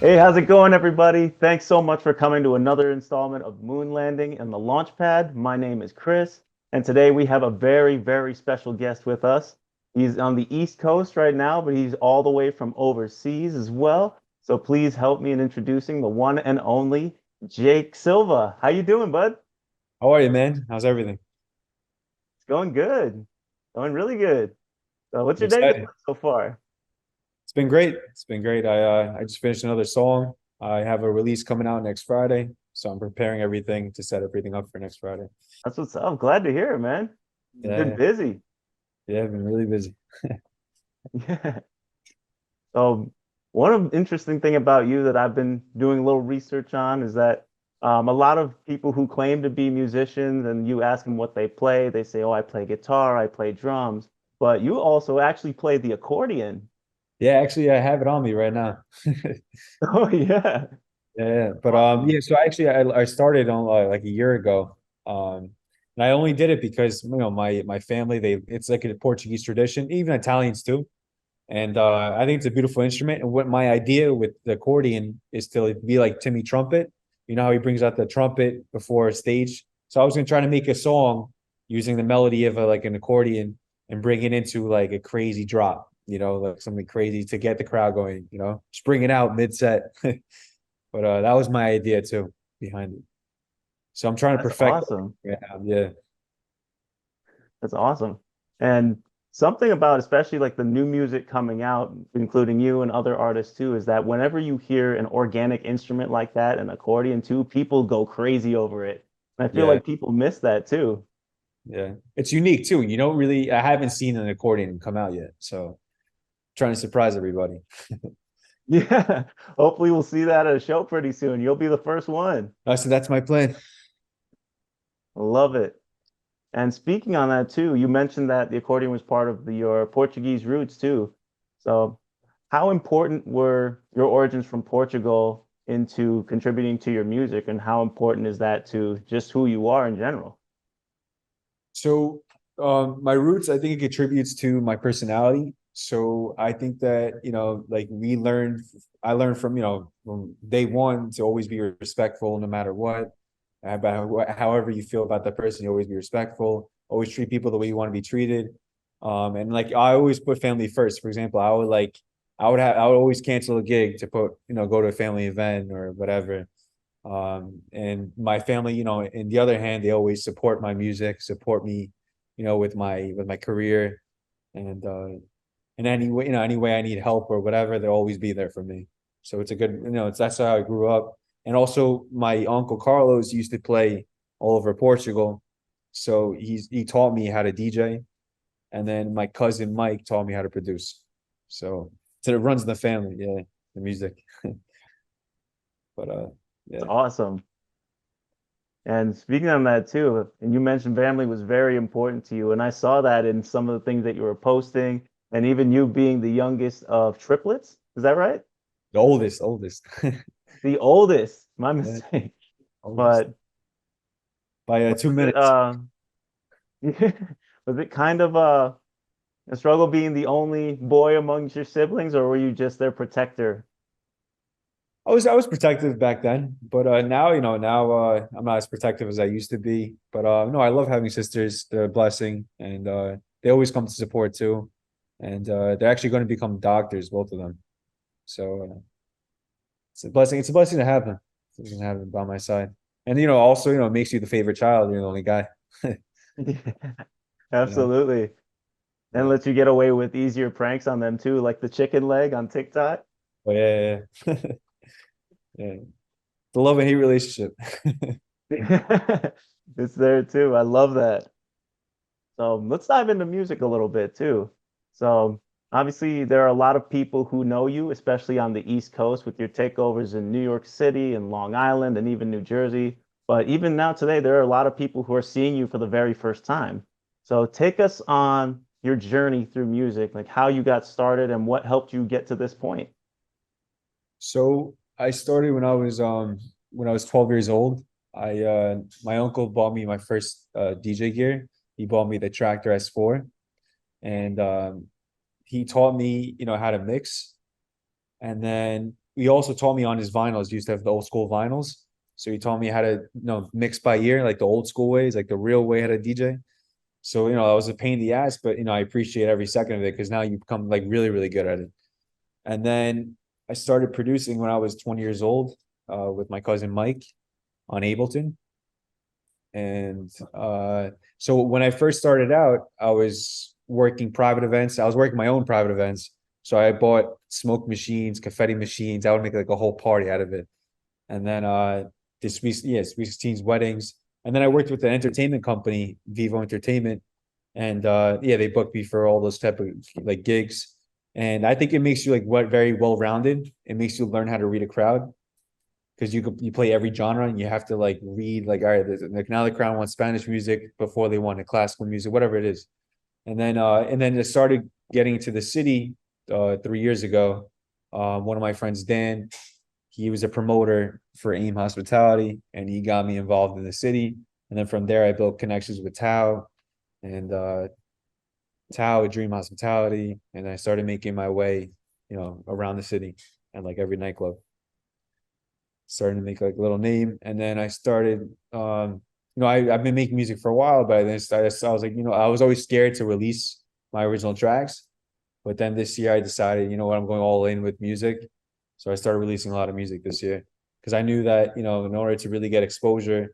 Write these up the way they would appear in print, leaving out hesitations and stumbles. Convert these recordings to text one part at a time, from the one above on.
Hey, how's it going, everybody? Thanks so much for coming to another installment of Moon Landing and the Launchpad. My name is Chris, and today we have a very, very special guest with us. He's on the East Coast right now, but he's all the way from overseas as well. So please help me in introducing the one and only Jake Silva. How you doing, bud? How are you, man? How's everything? It's going good. Going really good. So what's I'm your day been excited. like so far? It's been great. It's been great. I just finished another song. I have a release coming out next Friday, so I'm preparing everything to set everything up for next Friday. That's what's up. I'm glad to hear it, man. You've been Yeah, busy. yeah, I've been really busy. Yeah. So one interesting thing about you that I've been doing a little research on is that a lot of people who claim to be musicians and you ask them what they say, "Oh, I play guitar, I play drums," but you also actually play the accordion. Yeah, actually, I have it on me right now. Oh yeah, Yeah, but awesome. yeah. So actually, I started on like a year ago, and I only did it because my family it's like a Portuguese tradition, even Italians too. And I think it's a beautiful instrument. And what my idea with the accordion is to be like Timmy Trumpet. You know how he brings out the trumpet before a stage. So I was gonna try to make a song using the melody of like an accordion and bring it into like a crazy drop. Like something crazy to get the crowd going. Just bring it out mid set. But that was my idea too behind it. So I'm trying to That's perfect it. awesome. Yeah, yeah. That's awesome. And something about especially like the new music coming out, including you and other artists too, is that whenever you hear an organic instrument like that, an accordion too, people go crazy over it. And I feel Yeah, like people miss that too. yeah. It's unique too. You don't really I haven't seen an accordion come out yet. So trying to surprise everybody. Yeah. Hopefully we'll see that at a show pretty soon. You'll be the first one. So that's my plan. Love it. And speaking on that too, you mentioned that the accordion was part of your Portuguese roots too. So, how important were your origins from Portugal into contributing to your music, and how important is that to just who you are in general? So my roots, I think it contributes to my personality. So I think that, like I learned from day one to always be respectful no matter what. However you feel about that person, you always be respectful, always treat people the way you want to be treated. And like I always put family first. For example, I would always cancel a gig to go to a family event or whatever. And my family, in the other hand, they always support my music, support me, with my career, and any way I need help or whatever, they'll always be there for me. So it's a good, that's how I grew up. And also, my uncle Carlos used to play all over Portugal, so he taught me how to DJ, and then my cousin Mike taught me how to produce. So it runs in the family, yeah, the music. But It's yeah. awesome. And speaking on that too, and you mentioned family was very important to you, and I saw that in some of the things that you were posting, and even you being the youngest of triplets. Is that right? The oldest. The oldest, my Yeah, mistake. oldest But by was 2 minutes. was it kind of a struggle being the only boy amongst your siblings, or were you just their protector? I was protective back then, but now I'm not as protective as I used to be. But no, I love having sisters. They're a blessing, and they always come to support too. And they're actually going to become doctors, both of them. So it's a blessing. It's a blessing to have them. It's a blessing to have them by my side. And also it makes you the favorite child. You're the only guy. You know, Absolutely. And yeah. let you get away with easier pranks on them too, like the chicken leg on TikTok. But yeah, yeah, yeah. Yeah. The love and hate relationship. It's there too. I love that. So let's dive into music a little bit too. So obviously there are a lot of people who know you, especially on the East Coast with your takeovers in New York City and Long Island and even New Jersey. But even now today, there are a lot of people who are seeing you for the very first time. So take us on your journey through music, like how you got started and what helped you get to this point. So I started when I was 12 years old. I My uncle bought me my first DJ gear. He bought me the Tractor S4, and he taught me how to mix. And then he also taught me on his vinyls. He used to have the old school vinyls. So he taught me how to, mix by ear, like the old school ways, like the real way how to DJ. So, that was a pain in the ass, but, I appreciate every second of it because now you become like really, really good at it. And then I started producing when I was 20 years old with my cousin Mike on Ableton. And so when I first started out, I was working private events. I was working my own private events. So I bought smoke machines, confetti machines. I would make like a whole party out of it. And then this Sweet 16's weddings. And then I worked with an entertainment company, Vivo Entertainment. And they booked me for all those type of like gigs. And I think it makes you like very well rounded. It makes you learn how to read a crowd because you play every genre and you have to like read like, all right, like now the crowd wants Spanish music before they wanted classical music, whatever it is. And then it started getting to the city 3 years ago. One of my friends, Dan, he was a promoter for AIM Hospitality, and he got me involved in the city. And then from there, I built connections with Tao and Tao at Dream Hospitality, and I started making my way, around the city and like every nightclub. Starting to make like a little name, and then I started. I've been making music for a while, but I was like, I was always scared to release my original tracks. But then this year, I decided, I'm going all in with music. So I started releasing a lot of music this year because I knew that, in order to really get exposure,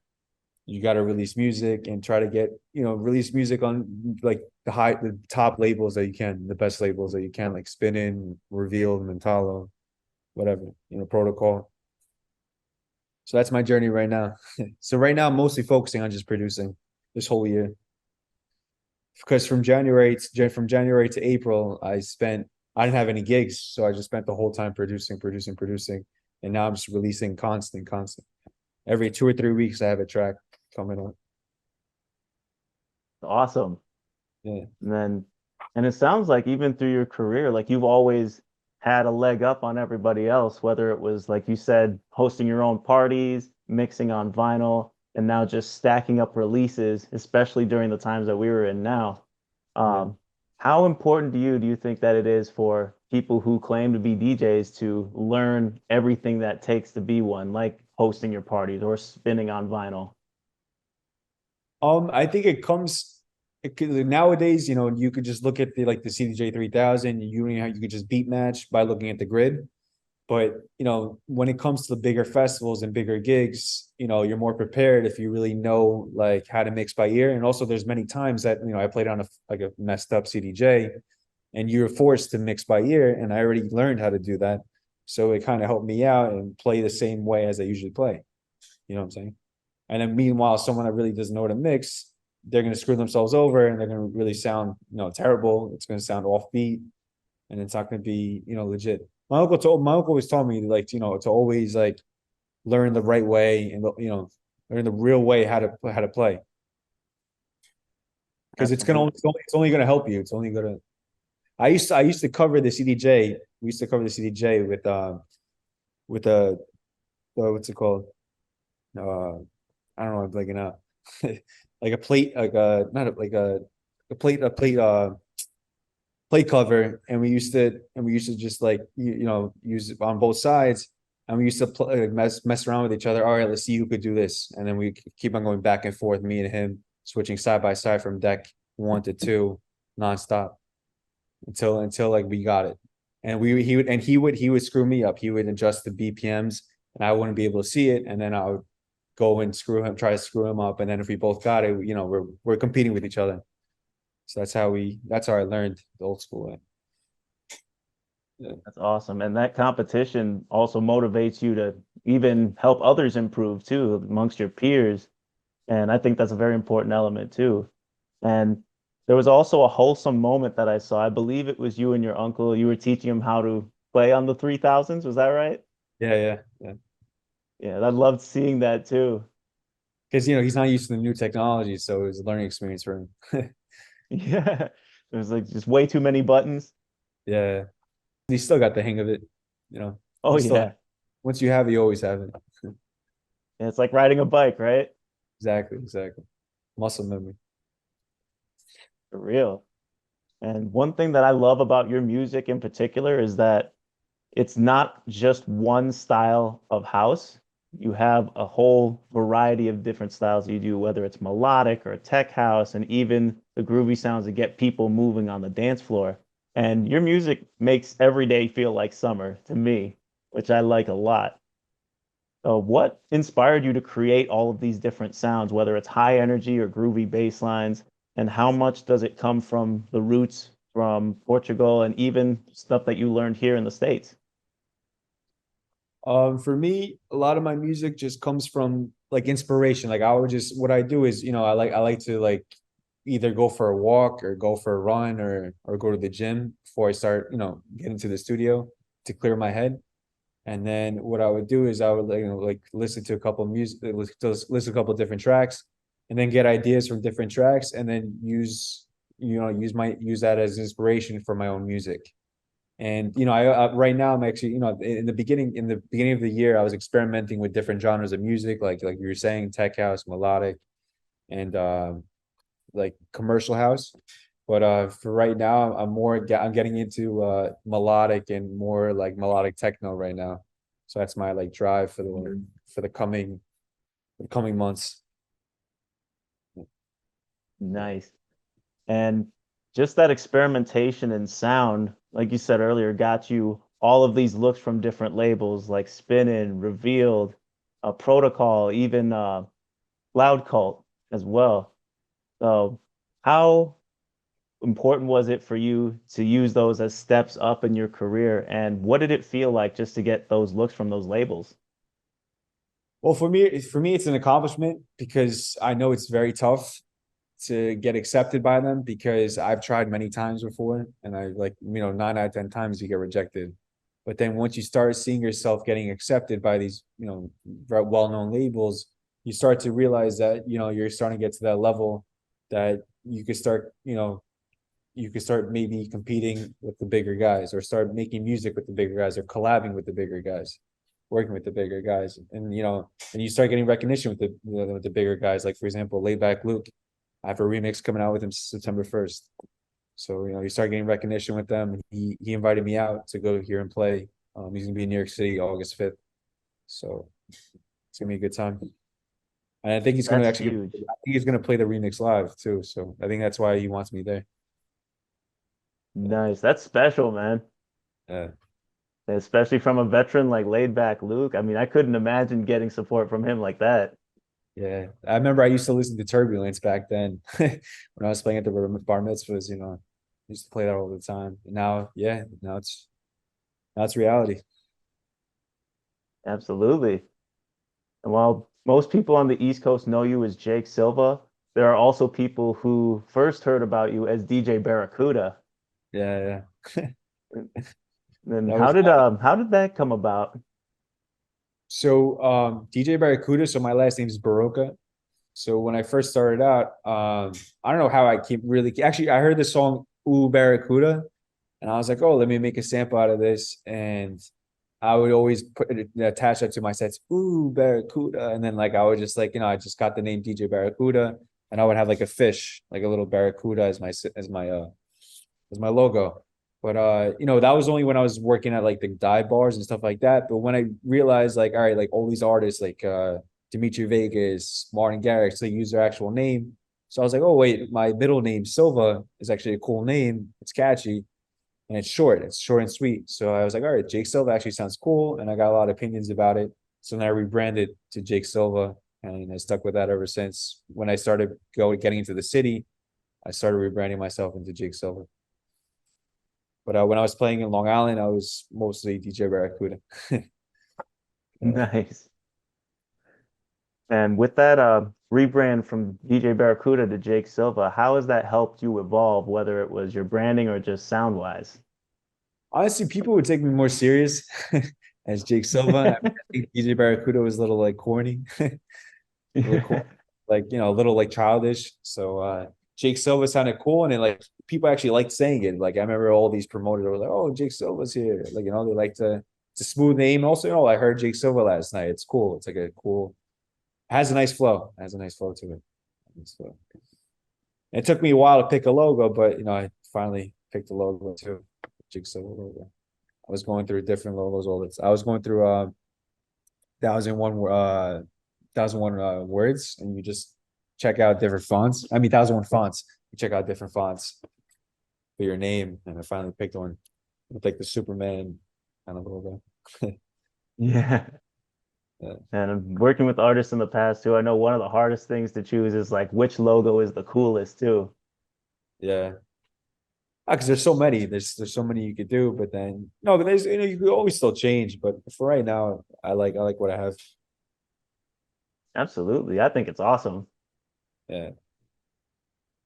you got to release music and try to get, release music on like the top labels that you can, the best labels that you can, like Spinnin, Reveal, Mentalo, whatever, Protocol. So that's my journey right now. So right now I'm mostly focusing on just producing this whole year. Because from January to April, I didn't have any gigs, so I just spent the whole time producing, and now I'm just releasing constant. Every 2 or 3 weeks, I have a track coming on. Awesome. Yeah. And it sounds like even through your career, like you've always had a leg up on everybody else, whether it was like you said, hosting your own parties, mixing on vinyl, and now just stacking up releases, especially during the times that we were in now. Yeah. How important do you think that it is for people who claim to be DJs to learn everything that takes to be one, like hosting your parties or spinning on vinyl? I think nowadays, you could just look at the CDJ 3000. You could just beat match by looking at the grid. But when it comes to the bigger festivals and bigger gigs, you're more prepared if you really know like how to mix by ear. And also, there's many times that I played on a messed up CDJ, and you're forced to mix by ear, and I already learned how to do that, so it kind of helped me out and play the same way as I usually play. You know what I'm saying? And then meanwhile, someone that really doesn't know how to mix, they're going to screw themselves over, and they're going to really sound terrible. It's going to sound offbeat, and it's not going to be legit. My uncle always told me like to always like learn the right way and learn the real way how to play, because it's Absolutely. it's only gonna help you. It's only gonna. I used to cover the CDJ. We used to cover the CDJ with what's it called? I don't know. I'm blanking out. Like a plate, like a not a, like a plate cover, and we used to just like use it on both sides, and we used to like, mess around with each other. All right, let's see who could do this, and then we keep on going back and forth, me and him, switching side by side from deck 1 to 2, nonstop until like we got it. And he would screw me up. He would adjust the BPMs, and I wouldn't be able to see it, and then I would go and try to screw him up, and then if we both got it, we're competing with each other. So that's how I learned the old school way. Yeah. That's awesome. And that competition also motivates you to even help others improve too amongst your peers. And I think that's a very important element too. And there was also a wholesome moment that I saw. I believe it was you and your uncle. You were teaching him how to play on the 3000s. Was that right? Yeah. Yeah, I loved seeing that too. Because he's not used to the new technology, so it was a learning experience for him. Yeah. It was like just way too many buttons. Yeah, he still got the hang of it. You know, Oh you still yeah. once you have it, you always have it. And it's like riding a bike, right? Exactly. Muscle memory. For real. And one thing that I love about your music in particular is that it's not just one style of house. You have a whole variety of different styles you do, whether it's melodic or tech house, and even the groovy sounds that get people moving on the dance floor. And your music makes every day feel like summer to me, which I like a lot. What inspired you to create all of these different sounds, whether it's high energy or groovy bass lines, and how much does it come from the roots from Portugal and even stuff that you learned here in the States? For me, a lot of my music just comes from like inspiration. Like I would just what I do is, I like to like either go for a walk or go for a run or go to the gym before I start, get into the studio to clear my head. And then what I would do is I would like listen to a couple of music, listen to a couple of different tracks, and then get ideas from different tracks, and then use that as inspiration for my own music. And I right now I'm actually in the beginning of the year I was experimenting with different genres of music, like you were saying, tech house, melodic, and like commercial house. But for right now, I'm getting into melodic and more like melodic techno right now. So that's my like drive for the coming months. Nice. And just that experimentation and sound, like you said earlier, got you all of these looks from different labels like Spinnin, Revealed, Protocol, even Loudkult as well. So, how important was it for you to use those as steps up in your career? And what did it feel like just to get those looks from those labels? Well, for me, it's an accomplishment because I know it's very tough to get accepted by them because I've tried many times before, and I like 9 out of 10 times you get rejected. But then once you start seeing yourself getting accepted by these very well-known labels, you start to realize that you're starting to get to that level that you could start maybe competing with the bigger guys, or start making music with the bigger guys, or collabing with the bigger guys, working with the bigger guys, and you start getting recognition with the bigger guys. Like for example, Laid Back Luke, I have a remix coming out with him September 1st. So you start getting recognition with them. He invited me out to go here and play. He's gonna be in New York City August 5th. So it's gonna be a good time. And I think he's gonna That's actually huge. I think he's gonna play the remix live too. So I think that's why he wants me there. Nice. That's special, man. Yeah. Especially from a veteran like laid back Luke. I mean, I couldn't imagine getting support from him like that. Yeah, I remember I used to listen to Turbulence back then when I was playing at the bar mitzvahs. I used to play that all the time. And now it's reality. Absolutely. And while most people on the East Coast know you as Jake Silva, there are also people who first heard about you as DJ Barracuda. Yeah, yeah. And That was how did that come about? so DJ Barracuda. So my last name is Barroca. So when I first started out, I don't know how I keep really actually I heard the song Ooh Barracuda, and I was like, oh, let me make a sample out of this. And I would always attach that to my sets, ooh, Barracuda. And then like I would just like, I just got the name DJ Barracuda, and I would have like a fish, like a little Barracuda as my logo. But that was only when I was working at like the dive bars and stuff like that. But when I realized like, all right, like all these artists like Dimitri Vegas, Martin Garrix, they use their actual name. So I was like, oh wait, my middle name Silva is actually a cool name. It's catchy and it's short. It's short and sweet. So I was like, all right, Jake Silva actually sounds cool, and I got a lot of opinions about it. So then I rebranded to Jake Silva, and I stuck with that ever since. When I started getting into the city, I started rebranding myself into Jake Silva. But when I was playing in Long Island, I was mostly DJ Barracuda. Nice. And with that rebrand from DJ Barracuda to Jake Silva, how has that helped you evolve, whether it was your branding or just sound wise? Honestly, people would take me more serious as Jake Silva. I think DJ Barracuda was a little like corny, a little corny, like a little like childish. So Jake Silva sounded cool, and then like people actually liked saying it. Like I remember all these promoters were like, "Oh, Jake Silva's here!" Like they like to. It's a smooth name. Also, I heard Jake Silva last night. It's cool. It's like a cool. It has a nice flow. It has a nice flow to it. So it took me a while to pick a logo, but I finally picked a logo too. Jake Silva logo. I was going through different logos all this. I was going through 1001 words, and you just check out different fonts. I mean, 1001 fonts. You check out different fonts for your name, and I finally picked one with like the Superman kind of logo. Yeah. Yeah. And I'm working with artists in the past too. I know one of the hardest things to choose is like which logo is the coolest too. Yeah. Because there's so many. There's so many you could do, but then no, but there's you could always still change. But for right now, I like what I have. Absolutely. I think it's awesome. Yeah,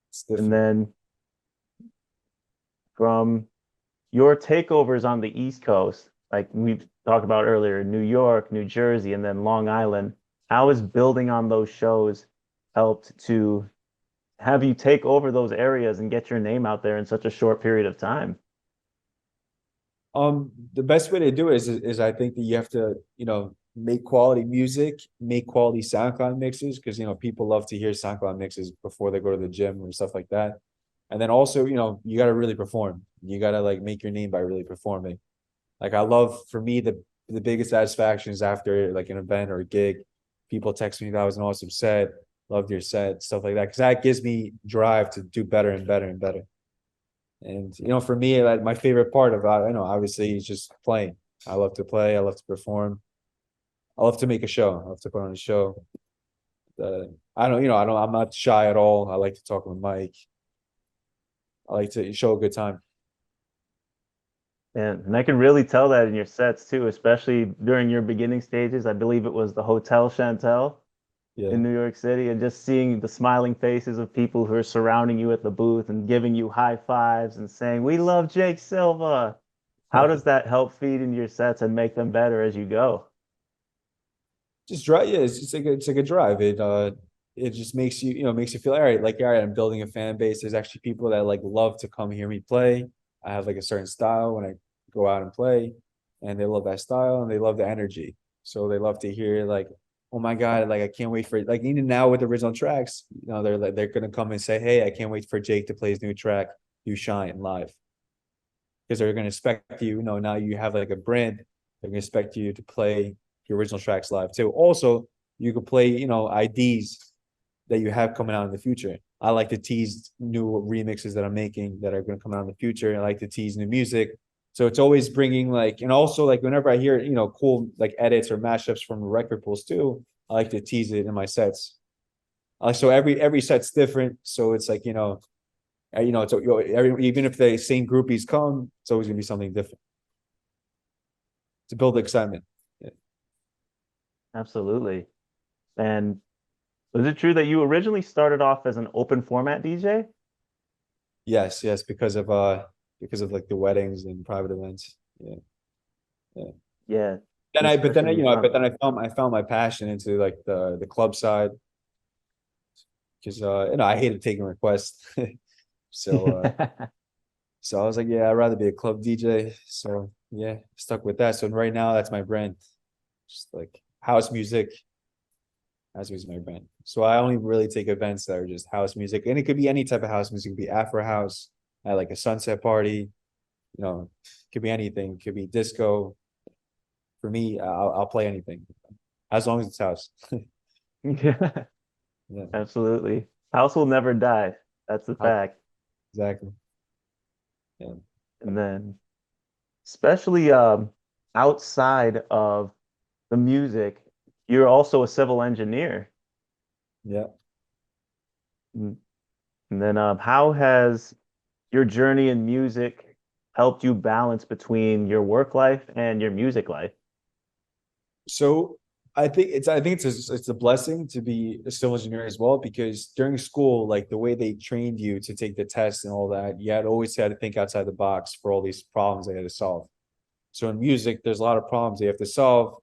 it's And different. then from your takeovers on the East Coast, like we talked about earlier, New York, New Jersey, and then Long Island, how has building on those shows helped to have you take over those areas and get your name out there in such a short period of time? The best way to do it is I think that you have to, make quality music, make quality SoundCloud mixes, because people love to hear SoundCloud mixes before they go to the gym or stuff like that. And then also, you got to really perform. You got to like make your name by really performing. Like I love, for me, the biggest satisfaction is after like an event or a gig, people text me that was an awesome set, loved your set, stuff like that, because that gives me drive to do better and better and better. And for me, like my favorite part of obviously is just playing. I love to play. I love to perform. I love to make a show. I love to put on a show. I'm not shy at all. I like to talk on the mic. I like to show a good time. And I can really tell that in your sets too, especially during your beginning stages. I believe it was the Hotel Chantel Yeah. in New York City, and just seeing the smiling faces of people who are surrounding you at the booth and giving you high fives and saying, "We love Jake Silva." How does that help feed into your sets and make them better as you go? Just drive. Yeah, it's like a drive. It just makes makes you feel all right, I'm building a fan base. There's actually people that like love to come hear me play. I have like a certain style when I go out and play, and they love that style and they love the energy. So they love to hear like, oh my God, like I can't wait for it. Like even now with the original tracks, they're gonna come and say, hey, I can't wait for Jake to play his new track, You Shine live. Because they're gonna expect you, now you have like a brand, they're gonna expect you to play the original tracks live too. Also, you could play, IDs that you have coming out in the future. I like to tease new remixes that I'm making that are going to come out in the future. I like to tease new music. So it's always bringing like, and also like whenever I hear, cool like edits or mashups from record pools too, I like to tease it in my sets. So every set's different. So it's like, it's even if the same groupies come, it's always gonna be something different to build excitement. Yeah. Absolutely. And was it true that you originally started off as an open format DJ? Yes, yes, because of like the weddings and private events. Yeah, yeah. Yeah, Then I, but then I, especially on. but then I found my passion into like the club side because I hated taking requests. So so I was like, yeah, I'd rather be a club DJ. So yeah, stuck with that. So right now that's my brand, just like house music. House music is my brand. So I only really take events that are just house music, and it could be any type of house music. It could be Afro house, I like a sunset party. It could be anything. It could be disco. For me, I'll play anything as long as it's house. Yeah, Yeah, absolutely. House will never die. That's the house, fact. exactly. Yeah, And then, especially outside of the music, you're also a civil engineer. yeah. Mm. And then, how has your journey in music helped you balance between your work life and your music life? So I think it's a blessing to be a civil engineer as well, because during school, like the way they trained you to take the test and all that, you had to think outside the box for all these problems they had to solve. So in music, there's a lot of problems you have to solve,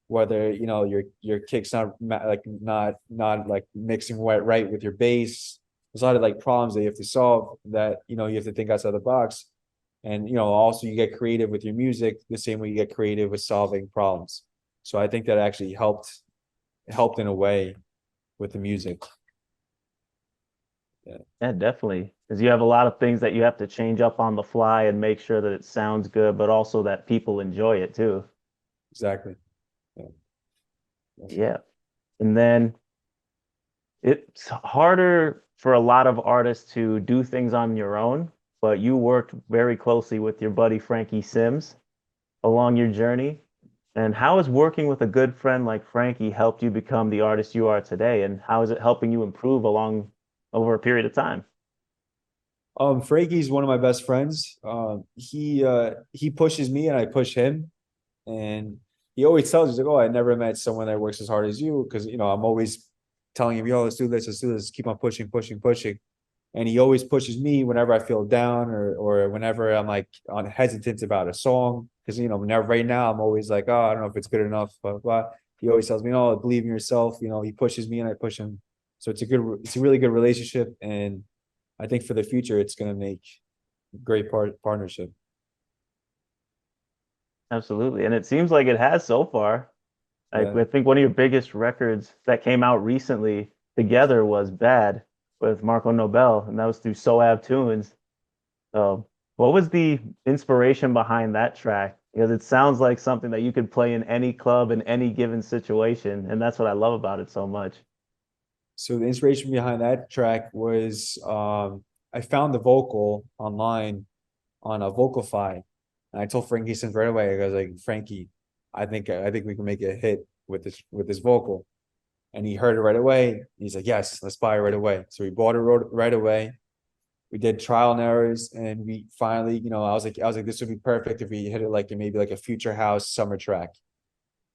whether your kick's not like mixing right with your bass. There's a lot of like problems that you have to solve, that you have to think outside the box. And also you get creative with your music the same way you get creative with solving problems. So I think that actually helped in a way with the music. Yeah, Yeah, definitely. Because you have a lot of things that you have to change up on the fly and make sure that it sounds good, but also that people enjoy it too. exactly. Yeah, Yeah. And then it's harder for a lot of artists to do things on your own, but you worked very closely with your buddy Frankie Sims along your journey. And how has working with a good friend like Frankie helped you become the artist you are today? And how is it helping you improve along over a period of time? Frankie's one of my best friends. He pushes me and I push him. And he always tells us like, "Oh, I never met someone that works as hard as you." Because I'm always telling him, "Yo, let's do this, keep on pushing, pushing, pushing." And he always pushes me whenever I feel down or whenever I'm like on hesitant about a song. Because now right now I'm always like, "Oh, I don't know if it's good enough." Blah, blah, blah. He always tells me, "Oh, believe in yourself." He pushes me and I push him. So it's a really good relationship, and I think for the future it's gonna make great partnership. Absolutely. And it seems like it has so far. Yeah. I think one of your biggest records that came out recently together was Bad with Marco Nobel, and that was through Soave Tunes. So, what was the inspiration behind that track? Because it sounds like something that you could play in any club in any given situation, and that's what I love about it so much. So the inspiration behind that track was I found the vocal online on a Vocalify, and I told Frankie since right away. I was like, Frankie, I think we can make a hit with this vocal, and he heard it right away. He's like, yes, let's buy it right away. So we bought it right away. We did trial and errors, and we finally, I was like, this would be perfect if we hit it like maybe like a future house summer track.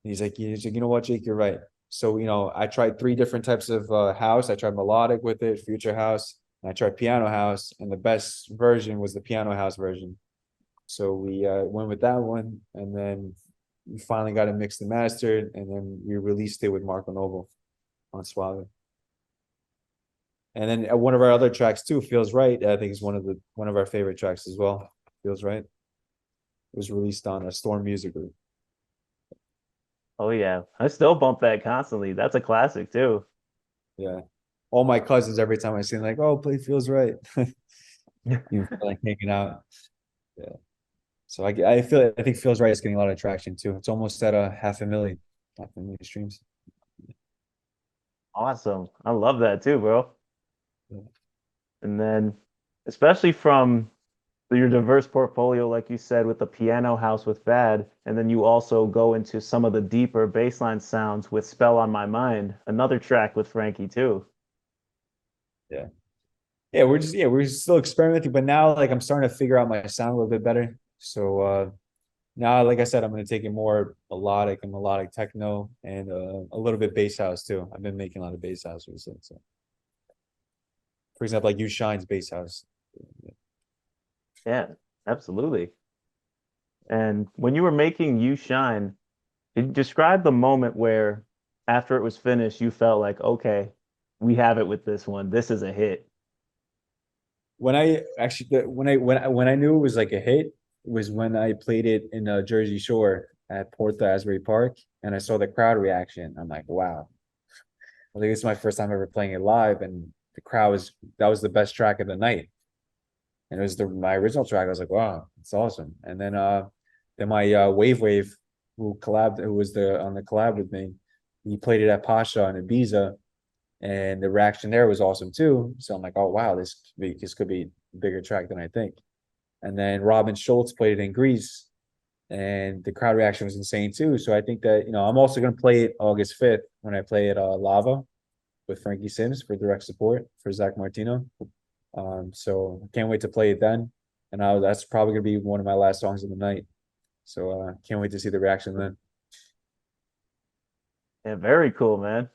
He's like, you know what, Jake, you're right. So, I tried three different types of house. I tried melodic with it, future house, and I tried piano house, and the best version was the piano house version. So we went with that one, and then we finally got it mixed and mastered, and then we released it with Marco Noble on Suave. And then one of our other tracks too, "Feels Right," I think is one of our favorite tracks as well. "Feels Right" was released on a Storm Music Group. Oh yeah, I still bump that constantly. That's a classic too. Yeah. All my cousins, every time I see them, like, "Oh, play Feels Right." You feel like hanging out. Yeah. So I think Feels Right is getting a lot of traction too. It's almost at a half a million streams. Awesome. I love that too, bro. Yeah. And then, especially from your diverse portfolio, like you said, with the piano house with Bad, and then you also go into some of the deeper bassline sounds with Spell on My Mind, another track with Frankie too. Yeah. We're still experimenting, but now like I'm starting to figure out my sound a little bit better. So now, like I said, I'm gonna take it more melodic and melodic techno and a little bit bass house too. I've been making a lot of bass house recently. So for example, like You Shine's bass house. Yeah, absolutely. And when you were making You Shine, could you describe the moment where after it was finished, you felt like, okay, we have it with this one. This is a hit. When I actually when I knew it was like a hit was when I played it in Jersey Shore at Porto Asbury Park, and I saw the crowd reaction. I'm like, wow. I think it's my first time ever playing it live, and the crowd was that was the best track of the night. And it was my original track. I was like, wow, it's awesome. And then my Wave who was the on the collab with me, he played it at Pasha in Ibiza, and the reaction there was awesome too. So I'm like, oh wow, this could be a bigger track than I think. And then Robin Schultz played it in Greece, and the crowd reaction was insane too. So I think that I'm also going to play it August 5th when I play at Lava with Frankie Sims for direct support for Zach Martino. So I can't wait to play it then. And that's probably gonna be one of my last songs of the night. So can't wait to see the reaction then. Yeah, very cool, man.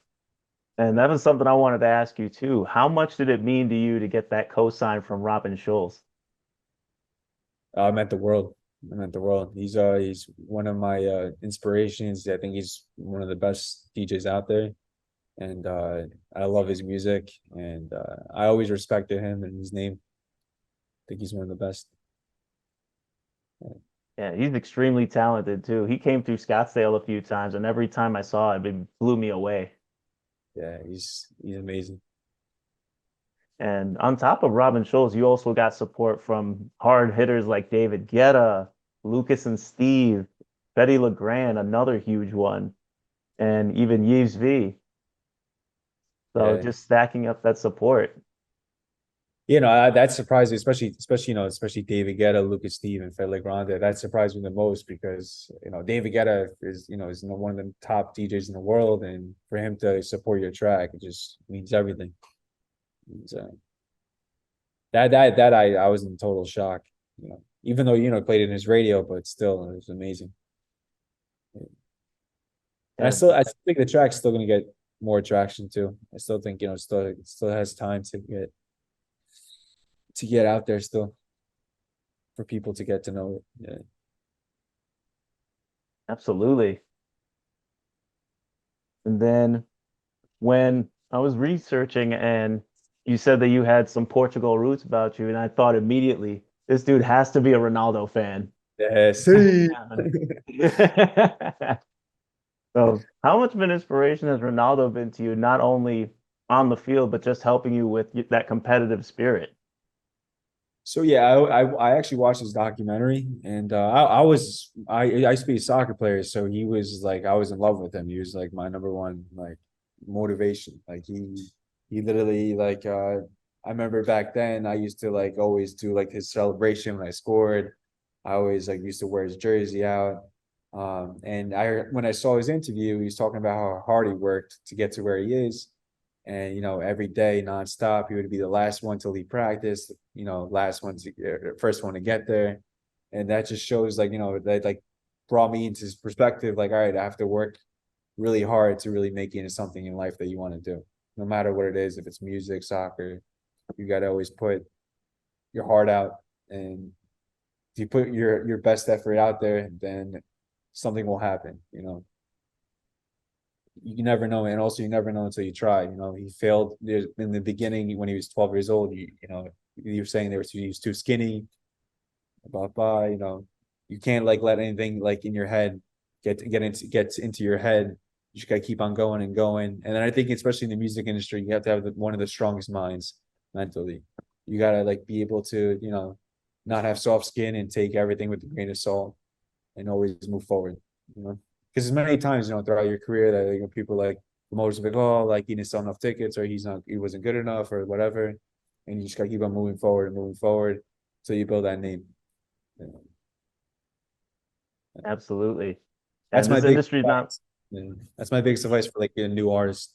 And that was something I wanted to ask you too. How much did it mean to you to get that cosign from Robin Schulz? I meant the world. I meant the world. He's one of my inspirations. I think he's one of the best DJs out there, and I love his music. And I always respected him and his name. I think he's one of the best. Yeah, he's extremely talented too. He came through Scottsdale a few times, and every time I saw him, it blew me away. Yeah, he's amazing. And on top of Robin Schulz, you also got support from hard hitters like David Guetta, Lucas and Steve, Betty LeGrand, another huge one, and even Yves V. So Yeah. just stacking up that support. That surprised me, especially David Guetta, Lucas Steve, and Fede Grande. That surprised me the most because David Guetta is one of the top DJs in the world, and for him to support your track, it just means everything. So I was in total shock. Even though played in his radio, but still it was amazing. And Yeah, I still think the track's still gonna get more traction too. I still think it still has time to get out there still for people to get to know it. Yeah. absolutely. And then when I was researching and you said that you had some Portugal roots about you, and I thought immediately, this dude has to be a Ronaldo fan. Yeah, see. So, how much of an inspiration has Ronaldo been to you, not only on the field, but just helping you with that competitive spirit? So yeah, I actually watched his documentary, and I used to be a soccer player, so he was like I was in love with him. He was like my number one like motivation. Like he literally like I remember back then I used to like always do like his celebration when I scored. I always like used to wear his jersey out. And I when I saw his interview, he was talking about how hard he worked to get to where he is. And every day nonstop, he would be the last one to leave practice, last one to first one to get there. And that just shows like, that like brought me into his perspective, like, all right, I have to work really hard to really make it into something in life that you want to do. No matter what it is, if it's music, soccer, you gotta always put your heart out. And if you put your best effort out there, then something will happen. You never know, and also you never know until you try. He failed in the beginning when he was 12 years old. You were saying he was too skinny, blah blah. You can't like let anything like in your head gets into your head. You just gotta keep on going and going. And then I think especially in the music industry, you have to have one of the strongest minds mentally. You gotta like be able to not have soft skin and take everything with a grain of salt and always move forward. You know, because as many times throughout your career that people like promoters like, oh, like he didn't sell enough tickets or he wasn't good enough or whatever, and you just gotta keep on moving forward, so you build that name. You know, Absolutely. that's And my this big industry is not advice. That's my biggest advice for like a new artist.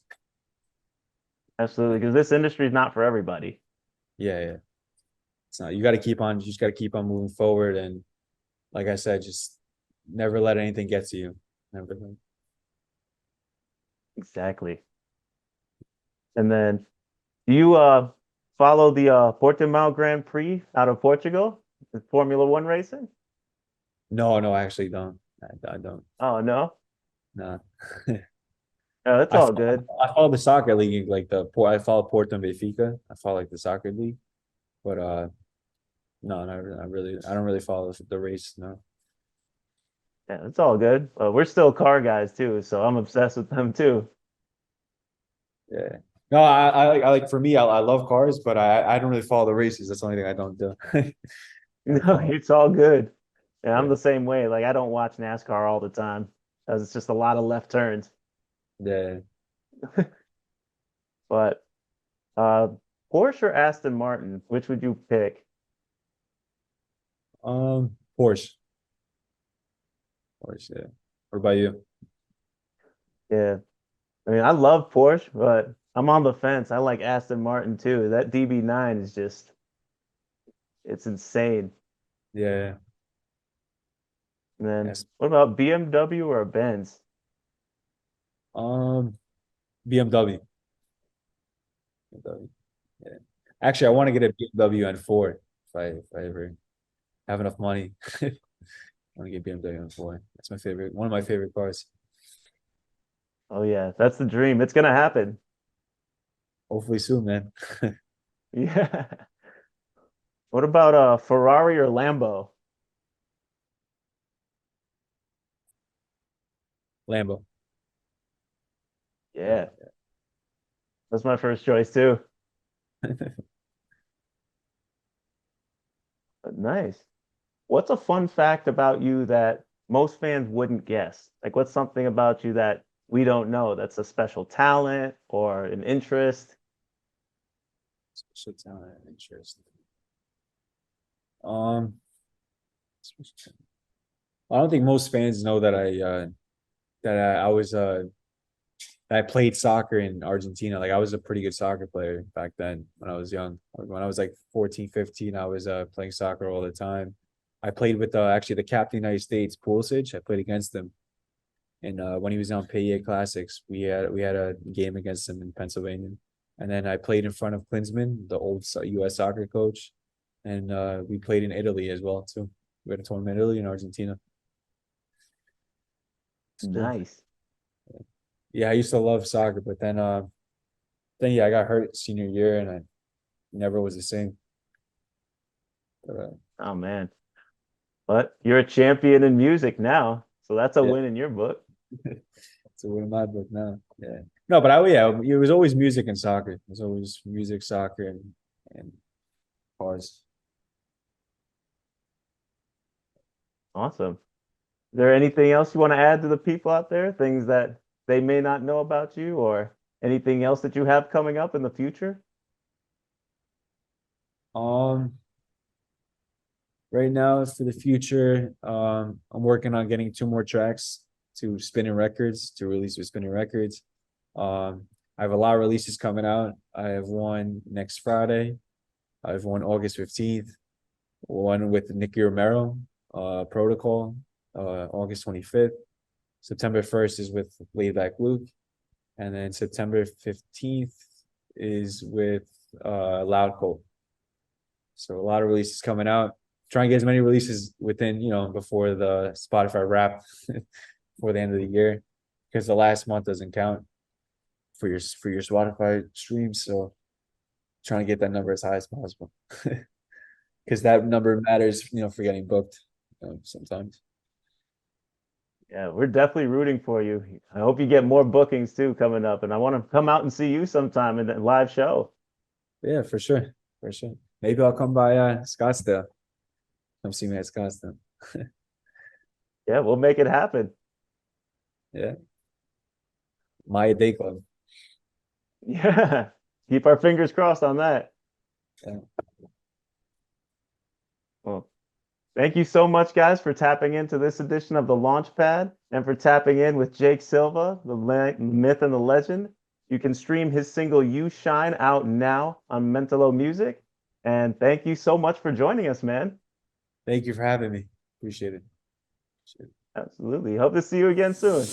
absolutely because this industry is not for everybody. Yeah, yeah. It's not. You got to keep on. You just got to keep on moving forward, and like I said, just never let anything get to you. Never. Exactly. And then do you follow the Portimao Grand Prix out of Portugal? The Formula One racing? No, no, I actually don't. I don't. Oh no. No. Oh, it's I all follow, good. I follow the soccer league, like I follow Porto and Benfica. I follow like the soccer league, but no, I don't really follow the race. No. Yeah, it's all good. We're still car guys too, so I'm obsessed with them too. Yeah. No, I like for me, I love cars, but I don't really follow the races. That's the only thing I don't do. I No, follow. it's all good. Yeah, I'm Yeah. the same way. Like I don't watch NASCAR all the time because it's just a lot of left turns. Yeah. But uh Porsche or Aston Martin, which would you pick? Porsche. Porsche. Yeah. What about you? Yeah. I mean, I love Porsche, but I'm on the fence. I like Aston Martin too. That DB9 is just it's insane. Yeah. And then Yes. what about BMW or Benz? BMW. BMW. Yeah. Actually, I want to get a BMW M4 if I ever have enough money. I want to get BMW M4. That's my favorite, one of my favorite cars. Oh yeah, that's the dream. It's gonna happen. Hopefully soon, man. Yeah. What about Ferrari or Lambo? Lambo. Yeah, Lambo. that's my first choice too. Nice. What's a fun fact about you that most fans wouldn't guess? Like, what's something about you that we don't know that's a special talent or an interest? Special talent and interest. Um, I don't think most fans know that I was I played soccer in Argentina. Like I was a pretty good soccer player back then when I was young. When I was like 14, 15, I was playing soccer all the time. I played with actually the captain of the United States, Pulisic. I played against him. And when he was on PA Classics, we had a game against him in Pennsylvania. And then I played in front of Klinsmann, the old US soccer coach. And we played in Italy as well too. We had a tournament in Italy and Argentina. It's cool. Nice. Yeah, I used to love soccer, but then yeah, I got hurt senior year and I never was the same. But, Oh man. But you're a champion in music now. So that's a yeah, win in your book. it's a win in my book now. Yeah. No, but yeah, it was always music and soccer. It was always music, soccer, and cars. Awesome. Is there anything else you want to add to the people out there? Things that they may not know about you or anything else that you have coming up in the future? Um, right now for the future, I'm working on getting 2 more tracks to Spinnin Records to release with Spinnin Records. I have a lot of releases coming out. I have one next Friday. I have one August 15th, one with Nicky Romero, Protocol, August 25th. September 1st is with Laidback Luke. And then September 15th is with Loudkult. So a lot of releases coming out. Trying to get as many releases within, before the Spotify wrap before the end of the year. Because the last month doesn't count for your Spotify streams. So trying to get that number as high as possible. Because that number matters, for getting booked sometimes. Yeah, we're definitely rooting for you. I hope you get more bookings too coming up. And I want to come out and see you sometime in a live show. Yeah, for sure. For sure. Maybe I'll come by Scottsdale. Come see me at Scottsdale. Yeah, we'll make it happen. Yeah. Maya Day Club. Yeah. Keep our fingers crossed on that. Yeah. Well, thank you so much, guys, for tapping into this edition of the Launchpad and for tapping in with Jake Silva, the myth and the legend. You can stream his single You Shine out now on Mentalo Music. And thank you so much for joining us, man. Thank you for having me. Appreciate it. Absolutely. Hope to see you again soon.